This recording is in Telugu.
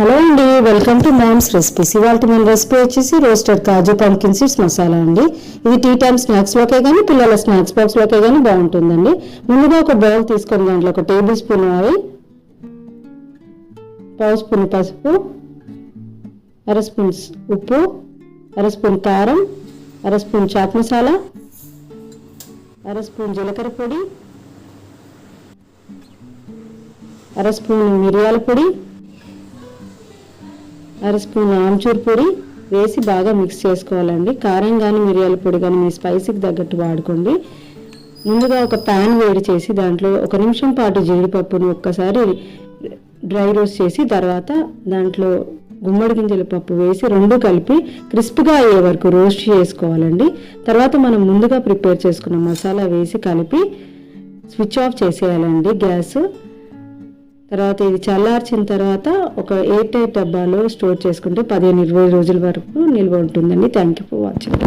హలో అండి, వెల్కమ్ టు మామ్స్ రెసిపీస్. ఇవాళ మన రెసిపీ వచ్చేసి రోస్టెడ్ కాజు పంకిన్ సీడ్స్ మసాలా అండి. ఇది టీ టైమ్ స్నాక్స్లోకే కానీ పిల్లల స్నాక్స్ బాక్స్లోకే కానీ బాగుంటుందండి. ముందుగా ఒక బౌల్ తీసుకొని దాంట్లో ఒక టేబుల్ స్పూన్ ఆయిల్, పావు స్పూన్ పసుపు, అర స్పూన్ ఉప్పు, అర స్పూన్ కారం, అర స్పూన్ చాట్ మసాలా, అర స్పూన్ జీలకర్ర పొడి, అర స్పూన్ మిరియాల పొడి, అర స్పూన్ ఆమ్చూర్ పొడి వేసి బాగా మిక్స్ చేసుకోవాలండి. కారం కానీ మిరియాల పొడి కానీ మీ స్పైసీకి తగ్గట్టు వాడుకోండి. ముందుగా ఒక ప్యాన్ వేడి చేసి దాంట్లో 1 నిమిషం పాటు జీడిపప్పును ఒక్కసారి డ్రై రోస్ట్ చేసి తర్వాత దాంట్లో గుమ్మడి గింజల పప్పు వేసి రెండు కలిపి క్రిస్ప్గా అయ్యే వరకు రోస్ట్ చేసుకోవాలండి. తర్వాత మనం ముందుగా ప్రిపేర్ చేసుకున్న మసాలా వేసి కలిపి స్విచ్ ఆఫ్ చేసేయాలండి గ్యాస్. తర్వాత ఇది చల్లార్చిన తర్వాత ఒక ఎయిర్ టైట్ డబ్బాలో స్టోర్ చేసుకుంటే 15-20 రోజుల వరకు నిల్వ ఉంటుందండి. Thank you for watching.